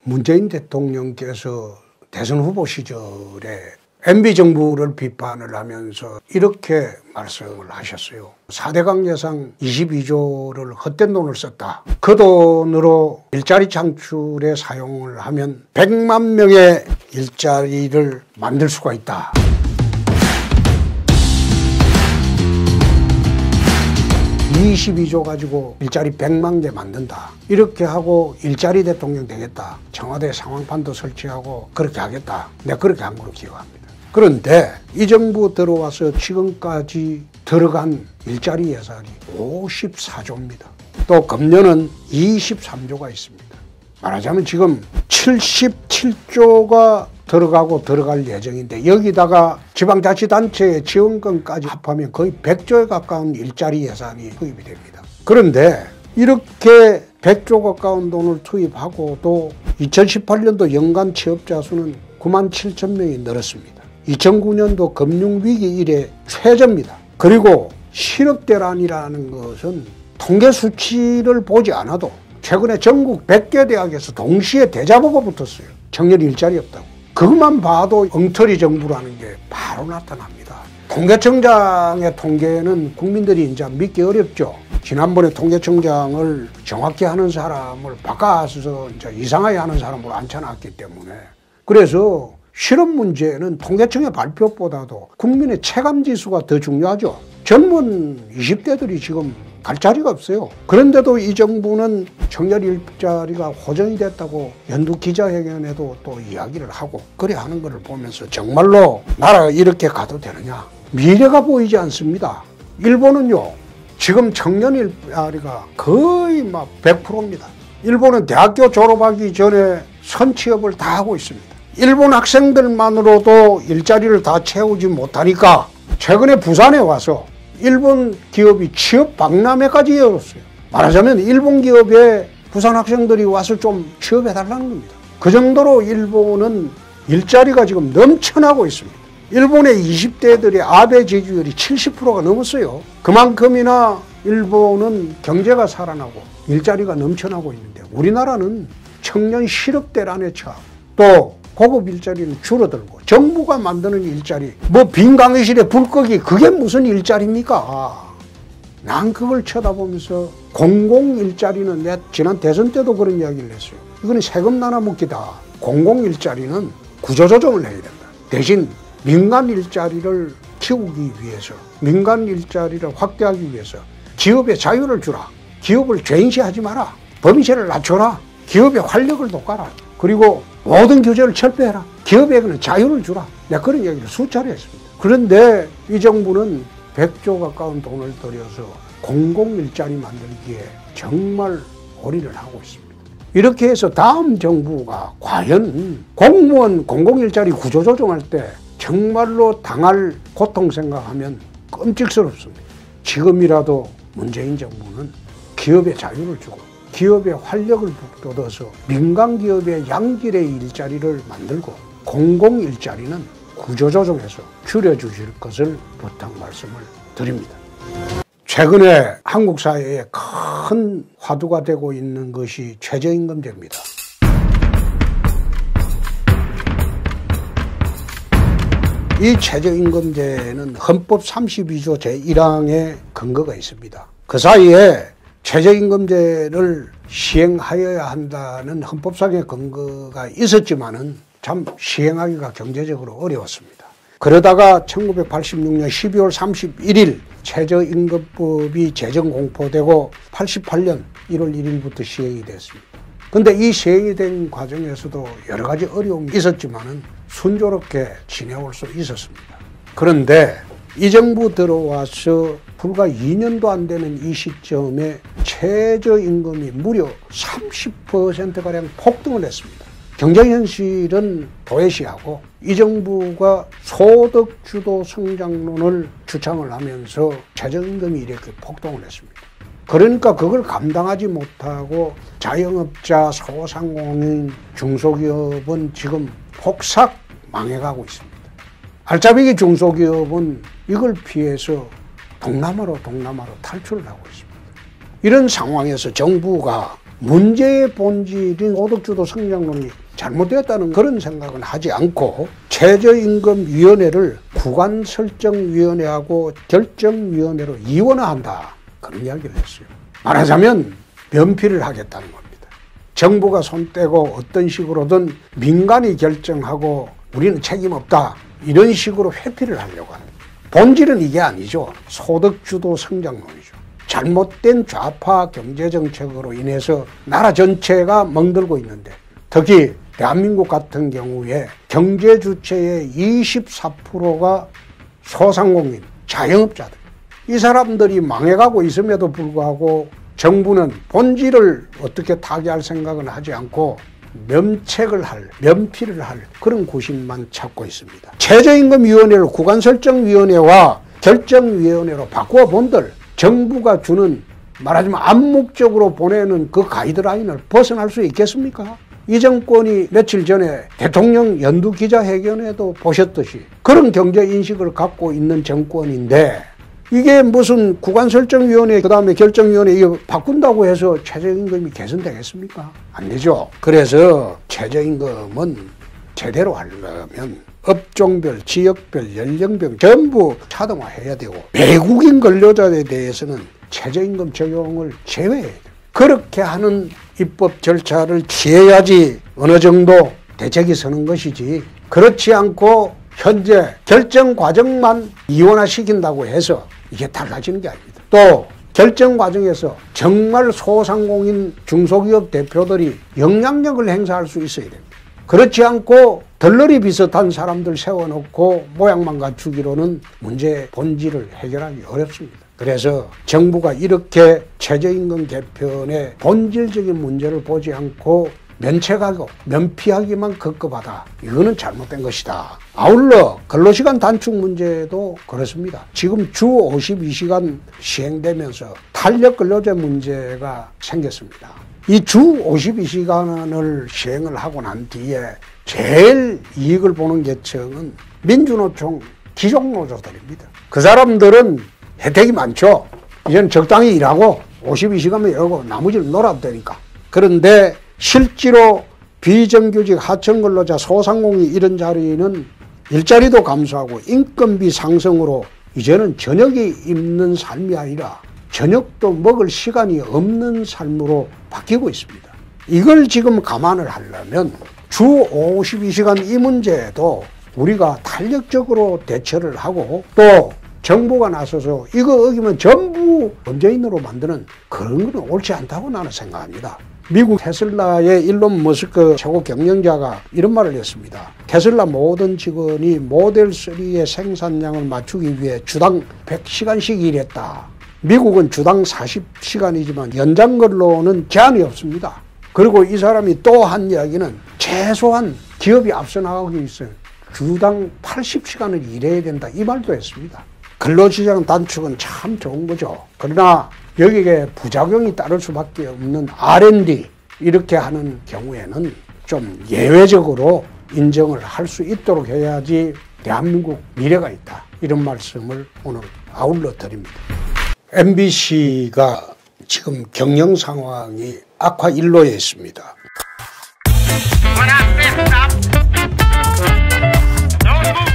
문재인 대통령께서 대선 후보 시절에 MB정부를 비판을 하면서 이렇게 말씀을 하셨어요. 4대강 예산 22조를 헛된 돈을 썼다. 그 돈으로 일자리 창출에 사용을 하면 100만 명의 일자리를 만들 수가 있다. (22조) 가지고 일자리 100만 개 만든다. 이렇게 하고 일자리 대통령 되겠다. 청와대 상황판도 설치하고 그렇게 하겠다. 내가 그렇게 한 걸로 기억합니다. 그런데 이 정부 들어와서 지금까지 들어간 일자리 예산이 54조입니다. 또 금년은 23조가 있습니다. 말하자면 지금 77조가 들어갈 예정인데 여기다가 지방자치단체의 지원금까지 합하면 거의 100조에 가까운 일자리 예산이 투입이 됩니다. 그런데 이렇게 100조 가까운 돈을 투입하고도 2018년도 연간 취업자 수는 9만 7천 명이 늘었습니다. 2009년도 금융위기 이래 최저입니다. 그리고 실업대란이라는 것은 통계 수치를 보지 않아도 최근에 전국 100개 대학에서 동시에 대자보가 붙었어요. 청년 일자리 없다고. 그것만 봐도 엉터리 정부라는 게 바로 나타납니다. 통계청장의 통계는 국민들이 이제 믿기 어렵죠. 지난번에 통계청장을 정확히 하는 사람을 바꿔서 이제 이상하게 하는 사람으로 앉혀놨기 때문에. 그래서 실업 문제는 통계청의 발표보다도 국민의 체감지수가 더 중요하죠. 젊은 20대들이 지금 갈 자리가 없어요. 그런데도 이 정부는 청년 일자리가 호전이 됐다고 연두 기자회견에도 또 이야기를 하고 그래 하는 것을 보면서 정말로 나라가 이렇게 가도 되느냐. 미래가 보이지 않습니다. 일본은요 지금 청년 일자리가 거의 막 100%입니다. 일본은 대학교 졸업하기 전에 선취업을 다 하고 있습니다. 일본 학생들만으로도 일자리를 다 채우지 못하니까 최근에 부산에 와서 일본 기업이 취업 박람회까지 열었어요. 말하자면 일본 기업에 부산 학생들이 와서 좀 취업해달라는 겁니다. 그 정도로 일본은 일자리가 지금 넘쳐나고 있습니다. 일본의 20대들의 아베 지지율이 70%가 넘었어요. 그만큼이나 일본은 경제가 살아나고 일자리가 넘쳐나고 있는데 우리나라는 청년 실업대란에 처하고 또 고급 일자리는 줄어들고 정부가 만드는 일자리 뭐 빈 강의실에 불 끄기 그게 무슨 일자리입니까? 난 그걸 쳐다보면서 공공일자리는 내가 지난 대선 때도 그런 이야기를 했어요. 이거는 세금 나눠먹기다. 공공일자리는 구조조정을 해야 된다. 대신 민간 일자리를 키우기 위해서 민간 일자리를 확대하기 위해서 기업의 자유를 주라. 기업을 죄인시하지 마라. 법인세를 낮춰라. 기업의 활력을 돋궈라. 그리고 모든 규제를 철폐해라. 기업에게는 자유를 주라. 내가 그런 얘기를 수차례 했습니다. 그런데 이 정부는 100조 가까운 돈을 들여서 공공일자리 만들기에 정말 올인을 하고 있습니다. 이렇게 해서 다음 정부가 과연 공무원 공공일자리 구조조정할 때 정말로 당할 고통 생각하면 끔찍스럽습니다. 지금이라도 문재인 정부는 기업에 자유를 주고 기업의 활력을 북돋아서 민간기업의 양질의 일자리를 만들고 공공일자리는 구조조정해서 줄여주실 것을 부탁 말씀을 드립니다. 최근에 한국 사회에 큰 화두가 되고 있는 것이 최저임금제입니다. 이 최저임금제는 헌법 32조 제1항에 근거가 있습니다. 그 사이에 최저임금제를 시행하여야 한다는 헌법상의 근거가 있었지만은 참 시행하기가 경제적으로 어려웠습니다. 그러다가 1986년 12월 31일 최저임금법이 제정 공포되고 88년 1월 1일부터 시행이 됐습니다. 근데 이 시행이 된 과정에서도 여러 가지 어려움이 있었지만은 순조롭게 지내올 수 있었습니다. 그런데 이 정부 들어와서 불과 2년도 안 되는 이 시점에 최저임금이 무려 30%가량 폭등을 했습니다. 경제현실은 도외시하고 이 정부가 소득주도 성장론을 주창을 하면서 최저임금이 이렇게 폭등을 했습니다. 그러니까 그걸 감당하지 못하고 자영업자, 소상공인, 중소기업은 지금 폭삭 망해가고 있습니다. 알짜배기 중소기업은 이걸 피해서 동남아로 탈출을 하고 있습니다. 이런 상황에서 정부가 문제의 본질인 소득주도 성장론이 잘못되었다는 그런 생각은 하지 않고 최저임금위원회를 구간설정위원회하고 결정위원회로 이원화한다. 그런 이야기를 했어요. 말하자면 면피를 하겠다는 겁니다. 정부가 손 떼고 어떤 식으로든 민간이 결정하고 우리는 책임 없다. 이런 식으로 회피를 하려고 합니다. 본질은 이게 아니죠. 소득주도 성장론이죠. 잘못된 좌파 경제정책으로 인해서 나라 전체가 멍들고 있는데 특히 대한민국 같은 경우에 경제 주체의 24%가 소상공인, 자영업자들. 이 사람들이 망해가고 있음에도 불구하고 정부는 본질을 어떻게 타개할 생각은 하지 않고 면책을 할, 면피를 할 그런 구실만 찾고 있습니다. 최저임금위원회를 구간설정위원회와 결정위원회로 바꾸어 본들 정부가 주는 말하자면 암묵적으로 보내는 그 가이드라인을 벗어날 수 있겠습니까? 이 정권이 며칠 전에 대통령 연두 기자회견에도 보셨듯이 그런 경제인식을 갖고 있는 정권인데 이게 무슨 구간설정위원회 그다음에 결정위원회 이거 바꾼다고 해서 최저임금이 개선되겠습니까? 안 되죠. 그래서 최저임금은 제대로 하려면 업종별, 지역별, 연령별 전부 차등화해야 되고 외국인 근로자에 대해서는 최저임금 적용을 제외해야 돼요. 그렇게 하는 입법 절차를 취해야지 어느 정도 대책이 서는 것이지 그렇지 않고 현재 결정 과정만 이원화시킨다고 해서 이게 달라지는 게 아닙니다. 또 결정 과정에서 정말 소상공인 중소기업 대표들이 영향력을 행사할 수 있어야 됩니다. 그렇지 않고 덜러리 비슷한 사람들 세워놓고 모양만 갖추기로는 문제의 본질을 해결하기 어렵습니다. 그래서 정부가 이렇게 최저임금 개편의 본질적인 문제를 보지 않고 면책하고 면피하기만 급급하다. 이거는 잘못된 것이다. 아울러 근로시간 단축 문제도 그렇습니다. 지금 주 52시간 시행되면서 탄력 근로제 문제가 생겼습니다. 이 주 52시간을 시행을 하고 난 뒤에 제일 이익을 보는 계층은 민주노총 기종노조들입니다. 그 사람들은 혜택이 많죠. 이제는 적당히 일하고 52시간만 일하고 나머지는 놀아도 되니까. 그런데 실제로 비정규직 하청근로자 소상공인 이런 자리는 일자리도 감소하고 인건비 상승으로 이제는 저녁이 입는 삶이 아니라 저녁도 먹을 시간이 없는 삶으로 바뀌고 있습니다. 이걸 지금 감안을 하려면 주 52시간 이 문제에도 우리가 탄력적으로 대처를 하고 또 정부가 나서서 이거 어기면 전부 범죄인으로 만드는 그런 건 옳지 않다고 나는 생각합니다. 미국 테슬라의 일론 머스크 최고 경영자가 이런 말을 했습니다. 테슬라 모든 직원이 모델 3의 생산량을 맞추기 위해 주당 100시간씩 일했다. 미국은 주당 40시간이지만 연장 근로는 제한이 없습니다. 그리고 이 사람이 또 한 이야기는 최소한 기업이 앞서 나가기 위해서 주당 80시간을 일해야 된다. 이 말도 했습니다. 근로시장 단축은 참 좋은 거죠. 그러나 여기에 부작용이 따를 수밖에 없는 R&D 이렇게 하는 경우에는 좀 예외적으로 인정을 할 수 있도록 해야지 대한민국 미래가 있다. 이런 말씀을 오늘 아울러 드립니다. MBC가 지금 경영 상황이 악화 일로에 있습니다.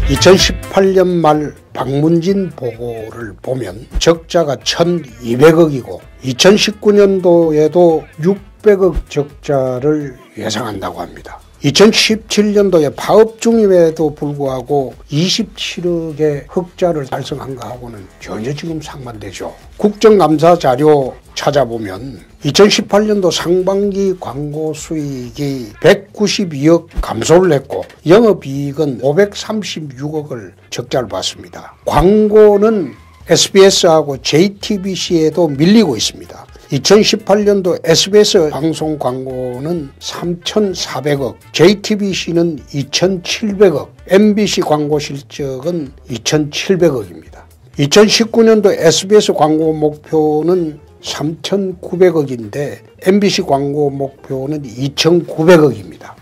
2018년 말 박문진 보고를 보면 적자가 1,200억이고 2019년도에도 600억 적자를 예상한다고 합니다. 2017년도에 파업 중임에도 불구하고 27억의 흑자를 달성한 거하고는 전혀 지금 상반되죠. 국정감사 자료 찾아보면 2018년도 상반기 광고 수익이 192억 감소를 했고 영업이익은 536억을 적자를 봤습니다. 광고는 SBS하고 JTBC에도 밀리고 있습니다. 2018년도 SBS 방송 광고는 3,400억, JTBC는 2,700억, MBC 광고 실적은 2,700억입니다. 2019년도 SBS 광고 목표는 3,900억인데 MBC 광고 목표는 2,900억입니다.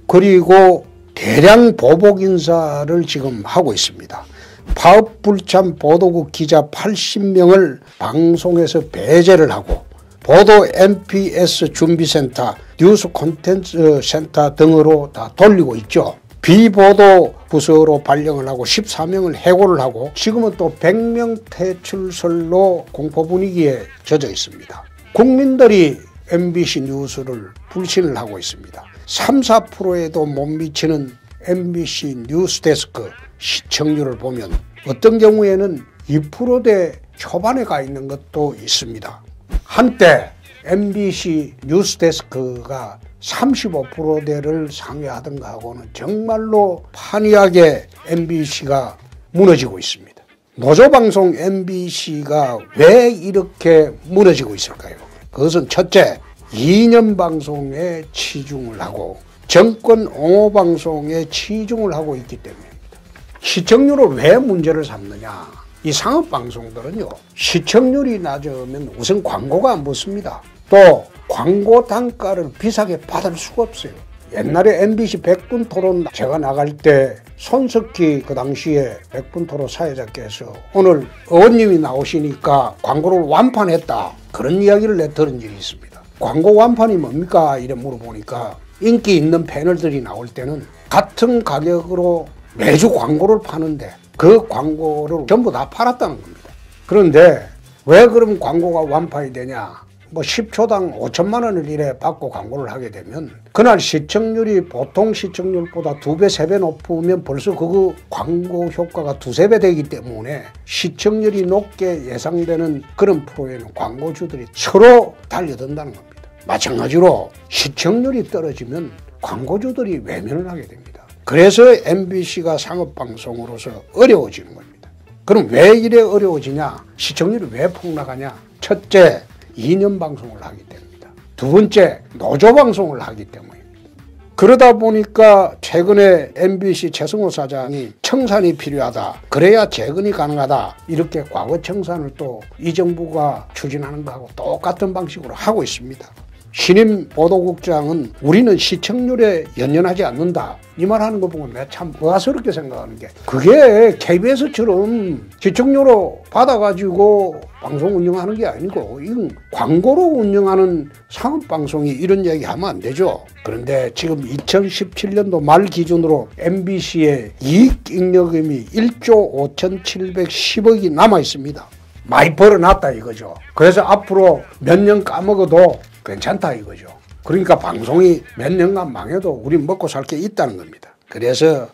그리고 대량 보복 인사를 지금 하고 있습니다. 파업 불참 보도국 기자 80명을 방송에서 배제를 하고 보도 MPS 준비센터, 뉴스 콘텐츠 센터 등으로 다 돌리고 있죠. 비보도 부서로 발령을 하고 14명을 해고를 하고 지금은 또 100명 퇴출설로 공포 분위기에 젖어 있습니다. 국민들이 MBC 뉴스를 불신을 하고 있습니다. 3, 4%에도 못 미치는 MBC 뉴스데스크 시청률을 보면 어떤 경우에는 2%대 초반에 가 있는 것도 있습니다. 한때 MBC 뉴스데스크가 35%대를 상회하던가 하고는 정말로 판이하게 MBC가 무너지고 있습니다. 노조방송 MBC가 왜 이렇게 무너지고 있을까요? 그것은 첫째, 이념 방송에 치중을 하고 정권 옹호 방송에 치중을 하고 있기 때문입니다. 시청률을 왜 문제를 삼느냐? 이 상업방송들은요, 시청률이 낮으면 우선 광고가 안 붙습니다. 또 광고 단가를 비싸게 받을 수가 없어요. 옛날에 MBC 100분 토론 제가 나갈 때 손석희 그 당시에 100분 토론 사회자께서 오늘 의원님이 나오시니까 광고를 완판했다, 그런 이야기를 내 들은 적이 있습니다. 광고 완판이 뭡니까? 이래 물어보니까 인기 있는 패널들이 나올 때는 같은 가격으로 매주 광고를 파는데 그 광고를 전부 다 팔았다는 겁니다. 그런데 왜 그럼 광고가 완판이 되냐? 뭐 10초당 5천만 원을 이래 받고 광고를 하게 되면 그날 시청률이 보통 시청률보다 2배, 3배 높으면 벌써 그 광고 효과가 2, 3배 되기 때문에 시청률이 높게 예상되는 그런 프로에는 광고주들이 서로 달려든다는 겁니다. 마찬가지로 시청률이 떨어지면 광고주들이 외면을 하게 됩니다. 그래서 MBC가 상업방송으로서 어려워지는 겁니다. 그럼 왜 이래 어려워지냐? 시청률이 왜 폭락하냐? 첫째, 이념 방송을 하기 때문입니다. 두 번째, 노조 방송을 하기 때문입니다. 그러다 보니까 최근에 MBC 최승호 사장이 청산이 필요하다, 그래야 재건이 가능하다, 이렇게 과거 청산을 또 이 정부가 추진하는 거하고 똑같은 방식으로 하고 있습니다. 신임 보도국장은 우리는 시청률에 연연하지 않는다, 이 말하는 거 보고 내가 참 의아스럽게 생각하는 게, 그게 KBS처럼 시청료로 받아가지고 방송 운영하는 게 아니고 이건 광고로 운영하는 상업방송이 이런 얘기 하면 안 되죠. 그런데 지금 2017년도 말 기준으로 MBC의 이익잉여금이 1조 5,710억이 남아 있습니다. 많이 벌어놨다 이거죠. 그래서 앞으로 몇 년 까먹어도 괜찮다 이거죠. 그러니까 방송이 몇 년간 망해도 우린 먹고 살 게 있다는 겁니다. 그래서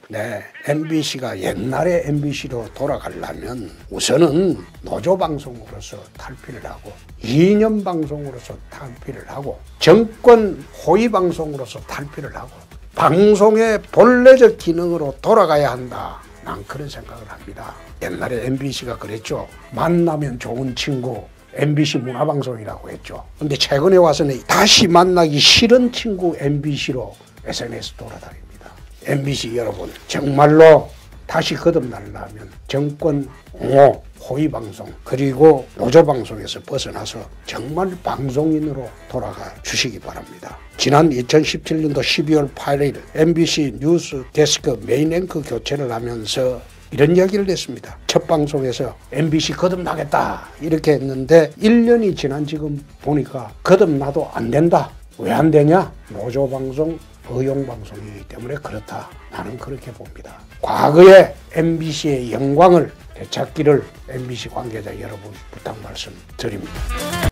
MBC가 옛날의 MBC로 돌아가려면 우선은 노조방송으로서 탈피를 하고 이념방송으로서 탈피를 하고 정권 호위방송으로서 탈피를 하고 방송의 본래적 기능으로 돌아가야 한다, 난 그런 생각을 합니다. 옛날에 MBC가 그랬죠. 만나면 좋은 친구 MBC 문화방송이라고 했죠. 근데 최근에 와서는 다시 만나기 싫은 친구 MBC로 SNS 돌아다닙니다. MBC 여러분, 정말로 다시 거듭나려면 정권 옹호, 호위방송 그리고 노조방송에서 벗어나서 정말 방송인으로 돌아가 주시기 바랍니다. 지난 2017년도 12월 8일 MBC 뉴스 데스크 메인 앵커 교체를 하면서 이런 이야기를 했습니다. 첫 방송에서 MBC 거듭나겠다 이렇게 했는데 1년이 지난 지금 보니까 거듭나도 안 된다. 왜 안 되냐? 노조방송, 의용방송이기 때문에 그렇다. 나는 그렇게 봅니다. 과거의 MBC의 영광을 되찾기를 MBC 관계자 여러분 부탁 말씀드립니다.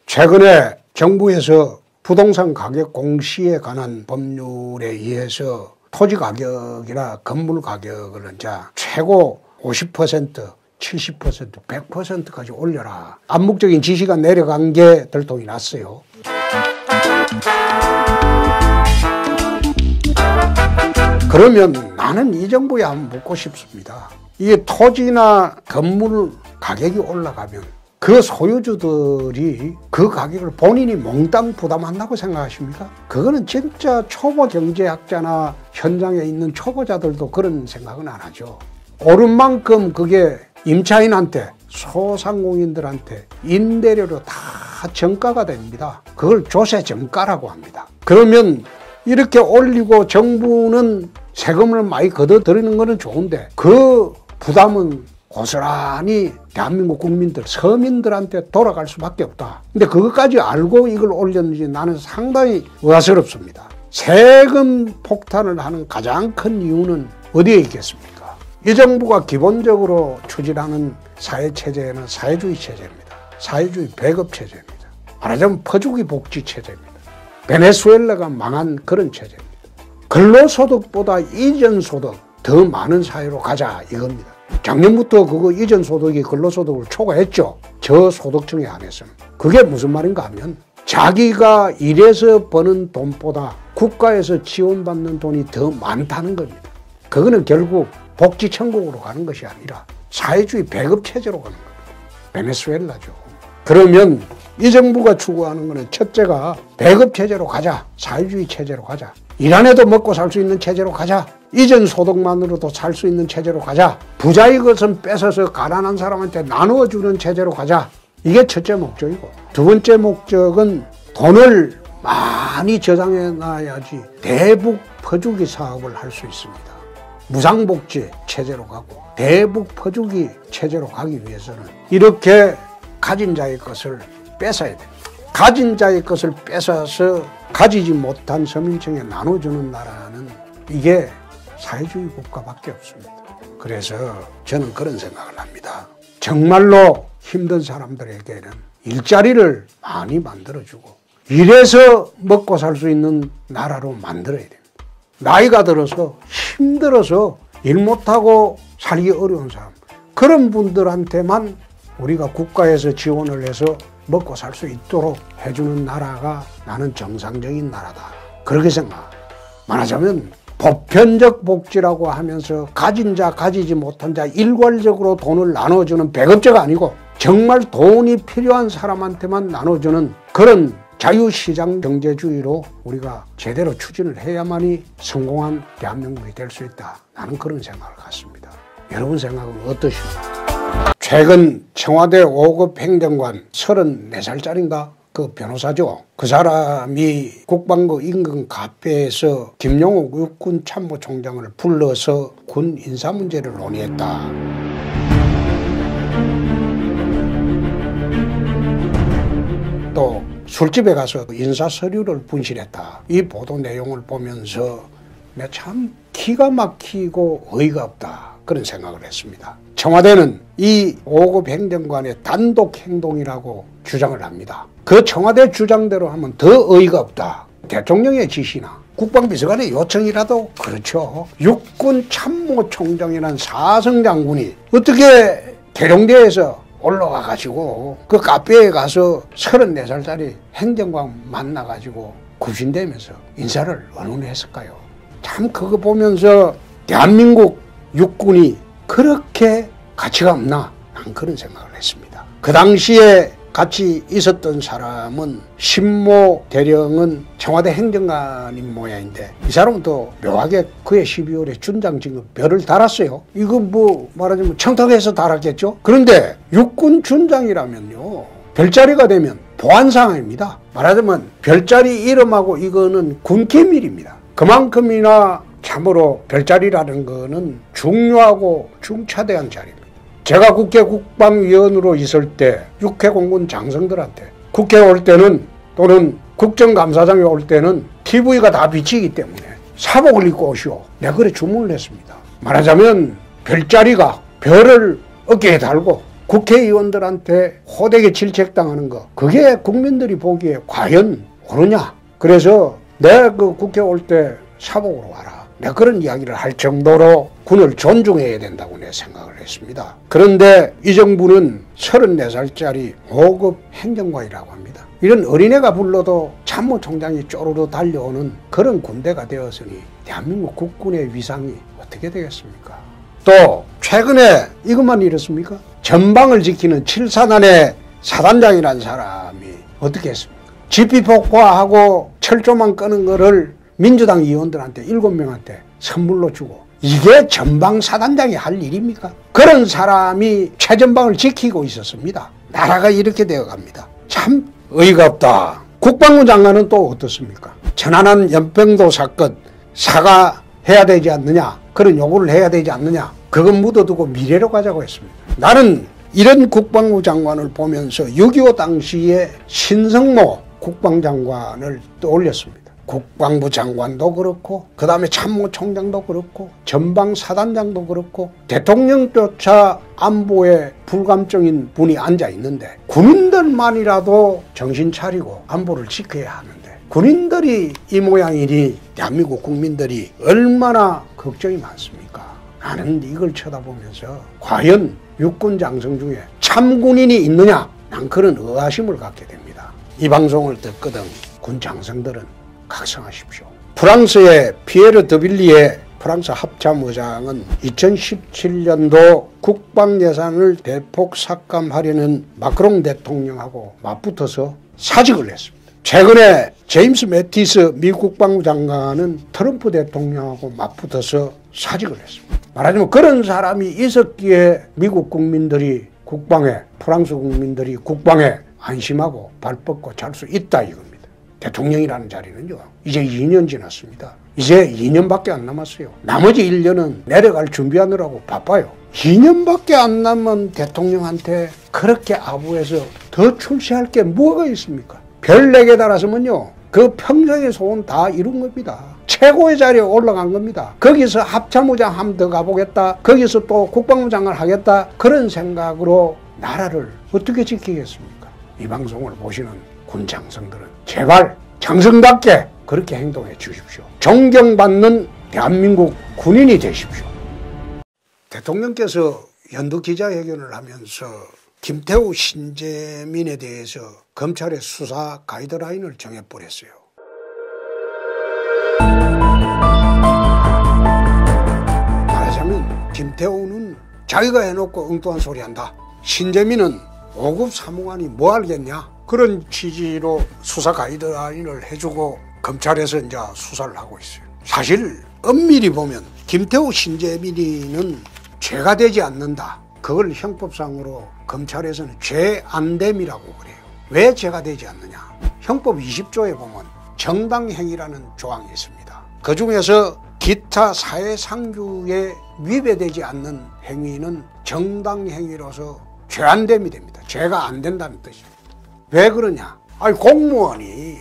최근에 정부에서 부동산 가격 공시에 관한 법률에 의해서 토지 가격이나 건물 가격을 이제 최고 50%, 70%, 100%까지 올려라. 암묵적인 지시가 내려간 게 들통이 났어요. 그러면 나는 이 정부에 한번 묻고 싶습니다. 이게 토지나 건물 가격이 올라가면 그 소유주들이 그 가격을 본인이 몽땅 부담한다고 생각하십니까? 그거는 진짜 초보 경제학자나 현장에 있는 초보자들도 그런 생각은 안 하죠. 오른 만큼 그게 임차인한테, 소상공인들한테 임대료로 다 정가가 됩니다. 그걸 조세 정가라고 합니다. 그러면 이렇게 올리고 정부는 세금을 많이 걷어들이는 것은 좋은데 그 부담은 고스란히 대한민국 국민들, 서민들한테 돌아갈 수밖에 없다. 근데 그것까지 알고 이걸 올렸는지 나는 상당히 의아스럽습니다. 세금 폭탄을 하는 가장 큰 이유는 어디에 있겠습니까? 이 정부가 기본적으로 추진하는 사회체제는 사회주의 체제입니다. 사회주의 배급체제입니다. 말하자면 퍼주기 복지 체제입니다. 베네수엘라가 망한 그런 체제입니다. 근로소득보다 이전소득 더 많은 사회로 가자 이겁니다. 작년부터 그거 이전소득이 근로소득을 초과했죠. 저소득층에 한해서는. 그게 무슨 말인가 하면 자기가 일해서 버는 돈보다 국가에서 지원받는 돈이 더 많다는 겁니다. 그거는 결국 복지천국으로 가는 것이 아니라 사회주의 배급체제로 가는 겁니다. 베네수엘라죠. 그러면 이 정부가 추구하는 것은 첫째가 배급체제로 가자. 사회주의 체제로 가자. 일 안 해도 먹고 살 수 있는 체제로 가자. 이전 소득만으로도 살 수 있는 체제로 가자. 부자의 것은 뺏어서 가난한 사람한테 나누어주는 체제로 가자. 이게 첫째 목적이고, 두 번째 목적은 돈을 많이 저장해 놔야지 대북 퍼주기 사업을 할 수 있습니다. 무상복지 체제로 가고 대북 퍼주기 체제로 가기 위해서는 이렇게 가진 자의 것을 뺏어야 됩니다. 가진 자의 것을 뺏어서 가지지 못한 서민층에 나눠주는 나라는 이게 사회주의 국가밖에 없습니다. 그래서 저는 그런 생각을 합니다. 정말로 힘든 사람들에게는 일자리를 많이 만들어주고 일해서 먹고 살 수 있는 나라로 만들어야 됩니다. 나이가 들어서 힘들어서 일 못하고 살기 어려운 사람, 그런 분들한테만 우리가 국가에서 지원을 해서 먹고 살 수 있도록 해주는 나라가 나는 정상적인 나라다. 그렇게 생각합니다. 말하자면 보편적 복지라고 하면서 가진 자, 가지지 못한 자 일괄적으로 돈을 나눠주는 배급제가 아니고 정말 돈이 필요한 사람한테만 나눠주는 그런 자유시장 경제주의로 우리가 제대로 추진을 해야만이 성공한 대한민국이 될 수 있다. 나는 그런 생각을 갖습니다. 여러분 생각은 어떠십니까? 최근 청와대 5급 행정관 34살짜리인가? 그 변호사죠. 그 사람이 국방부 인근 카페에서 김용욱 육군 참모총장을 불러서 군 인사 문제를 논의했다. 또 술집에 가서 인사 서류를 분실했다. 이 보도 내용을 보면서 내가 참 기가 막히고 어이가 없다. 그런 생각을 했습니다. 청와대는 이 5급 행정관의 단독 행동이라고 주장을 합니다. 그 청와대 주장대로 하면 더 어이가 없다. 대통령의 지시나 국방비서관의 요청이라도 그렇죠. 육군 참모총장이라는 사성장군이 어떻게 계룡대에서 올라와가지고 그 카페에 가서 34살짜리 행정관 만나가지고 굽신대면서 인사를 원원했을까요? 참 그거 보면서 대한민국 육군이 그렇게 가치가 없나? 난 그런 생각을 했습니다. 그 당시에 같이 있었던 사람은 신모 대령은 청와대 행정관인 모양인데 이 사람은 또 묘하게 그해 12월에 준장 진급 별을 달았어요. 이거 뭐 말하자면 청탁해서 달았겠죠. 그런데 육군 준장이라면요 별자리가 되면 보안상황입니다. 말하자면 별자리 이름하고 이거는 군기밀입니다. 그만큼이나 참으로 별자리라는 거는 중요하고 중차대한 자리입니다. 제가 국회 국방위원으로 있을 때 육해공군 장성들한테 국회에 올 때는 또는 국정감사장에 올 때는 TV가 다 비치기 때문에 사복을 입고 오시오. 내가 그래 주문을 했습니다. 말하자면 별자리가 별을 어깨에 달고 국회의원들한테 호되게 질책당하는 거, 그게 국민들이 보기에 과연 옳으냐. 그래서 내가 그 국회 올 때 사복으로 와라. 내가 그런 이야기를 할 정도로 군을 존중해야 된다고 내 생각을 했습니다. 그런데 이 정부는 34살짜리 5급 행정관이라고 합니다. 이런 어린애가 불러도 참모총장이 쪼르르 달려오는 그런 군대가 되었으니 대한민국 국군의 위상이 어떻게 되겠습니까? 또 최근에 이것만 이렇습니까? 전방을 지키는 7사단의 사단장이라는 사람이 어떻게 했습니까? 지피폭파하고 철조망 끄는 거를 민주당 의원들한테 7명한테 선물로 주고, 이게 전방사단장이 할 일입니까? 그런 사람이 최전방을 지키고 있었습니다. 나라가 이렇게 되어갑니다. 참 어이가 없다. 국방부 장관은 또 어떻습니까? 천안함 연평도 사건 사과해야 되지 않느냐, 그런 요구를 해야 되지 않느냐, 그건 묻어두고 미래로 가자고 했습니다. 나는 이런 국방부 장관을 보면서 6.25 당시에 신성모 국방장관을 떠올렸습니다. 국방부 장관도 그렇고 그 다음에 참모총장도 그렇고 전방사단장도 그렇고 대통령조차 안보에 불감증인 분이 앉아있는데 군인들만이라도 정신 차리고 안보를 지켜야 하는데 군인들이 이 모양이니 대한민국 국민들이 얼마나 걱정이 많습니까? 나는 이걸 쳐다보면서 과연 육군 장성 중에 참군인이 있느냐? 난 그런 의아심을 갖게 됩니다. 이 방송을 듣거든 군 장성들은 각성하십시오. 프랑스의 피에르 드빌리에 프랑스 합참의장은 2017년도 국방 예산을 대폭 삭감하려는 마크롱 대통령하고 맞붙어서 사직을 했습니다. 최근에 제임스 매티스 미 국방부 장관은 트럼프 대통령하고 맞붙어서 사직을 했습니다. 말하자면 그런 사람이 있었기에 미국 국민들이 국방에, 프랑스 국민들이 국방에 안심하고 발 뻗고 잘 수 있다 이겁니다. 대통령이라는 자리는요, 이제 2년 지났습니다. 이제 2년밖에 안 남았어요. 나머지 1년은 내려갈 준비하느라고 바빠요. 2년밖에 안 남은 대통령한테 그렇게 아부해서 더 출세할 게 뭐가 있습니까? 별 4개 달았으면요, 그 평생의 소원 다 이룬 겁니다. 최고의 자리에 올라간 겁니다. 거기서 합참의장 한 번 더 가보겠다. 거기서 또 국방부 장관 하겠다. 그런 생각으로 나라를 어떻게 지키겠습니까? 이 방송을 보시는 군 장성들은 제발 장성답게 그렇게 행동해 주십시오. 존경받는 대한민국 군인이 되십시오. 대통령께서 연두 기자회견을 하면서 김태우 신재민에 대해서 검찰의 수사 가이드라인을 정해버렸어요. 말하자면 김태우는 자기가 해놓고 엉뚱한 소리 한다. 신재민은 5급 사무관이 뭐 알겠냐? 그런 취지로 수사 가이드라인을 해주고 검찰에서 이제 수사를 하고 있어요. 사실 엄밀히 보면 김태우 신재민이는 죄가 되지 않는다. 그걸 형법상으로 검찰에서는 죄 안됨이라고 그래요. 왜 죄가 되지 않느냐? 형법 20조에 보면 정당행위라는 조항이 있습니다. 그 중에서 기타 사회상규에 위배되지 않는 행위는 정당행위로서 죄 안됨이 됩니다. 죄가 안 된다는 뜻입니다. 왜 그러냐? 아니, 공무원이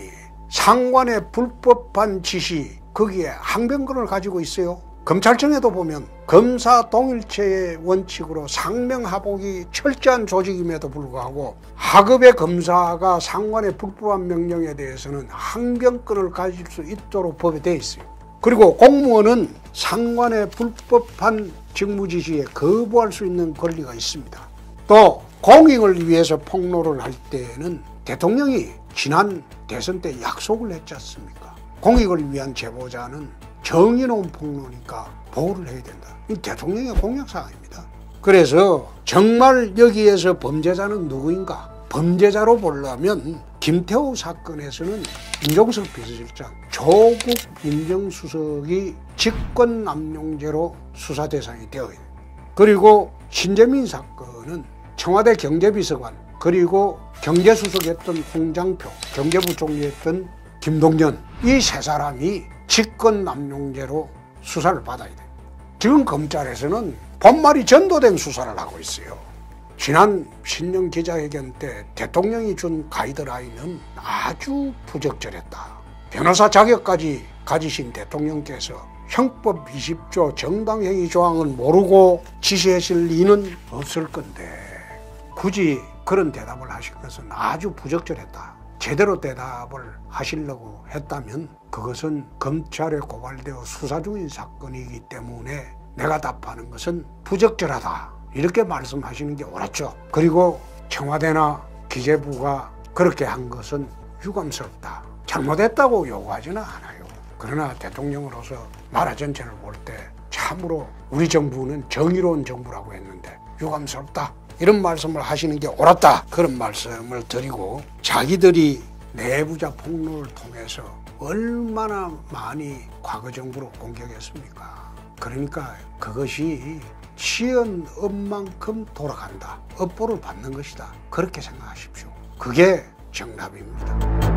상관의 불법한 지시, 거기에 항변권을 가지고 있어요. 검찰청에도 보면 검사 동일체의 원칙으로 상명하복이 철저한 조직임에도 불구하고 하급의 검사가 상관의 불법한 명령에 대해서는 항변권을 가질 수 있도록 법에 되어 있어요. 그리고 공무원은 상관의 불법한 직무 지시에 거부할 수 있는 권리가 있습니다. 또 공익을 위해서 폭로를 할 때는 대통령이 지난 대선 때 약속을 했지 않습니까? 공익을 위한 제보자는 정의로운 폭로니까 보호를 해야 된다. 이 대통령의 공약사항입니다. 그래서 정말 여기에서 범죄자는 누구인가? 범죄자로 보려면 김태우 사건에서는 임종석 비서실장, 조국 민정수석이 직권남용죄로 수사 대상이 되어야 돼요. 그리고 신재민 사건은 청와대 경제비서관, 그리고 경제수석했던 홍장표, 경제부총리했던 김동연, 이 세 사람이 직권남용죄로 수사를 받아야 돼요. 지금 검찰에서는 본말이 전도된 수사를 하고 있어요. 지난 신년 기자회견 때 대통령이 준 가이드라인은 아주 부적절했다. 변호사 자격까지 가지신 대통령께서 형법 20조 정당행위 조항을 모르고 지시하실 리는 없을 건데 굳이 그런 대답을 하신 것은 아주 부적절했다. 제대로 대답을 하시려고 했다면 그것은 검찰에 고발되어 수사 중인 사건이기 때문에 내가 답하는 것은 부적절하다. 이렇게 말씀하시는 게 옳았죠. 그리고 청와대나 기재부가 그렇게 한 것은 유감스럽다. 잘못했다고 요구하지는 않아요. 그러나 대통령으로서 나라 전체를 볼 때 참으로 우리 정부는 정의로운 정부라고 했는데 유감스럽다. 이런 말씀을 하시는 게 옳았다. 그런 말씀을 드리고 자기들이 내부자 폭로를 통해서 얼마나 많이 과거 정부를 공격했습니까? 그러니까 그것이 시은 업만큼 돌아간다. 업보를 받는 것이다. 그렇게 생각하십시오. 그게 정답입니다.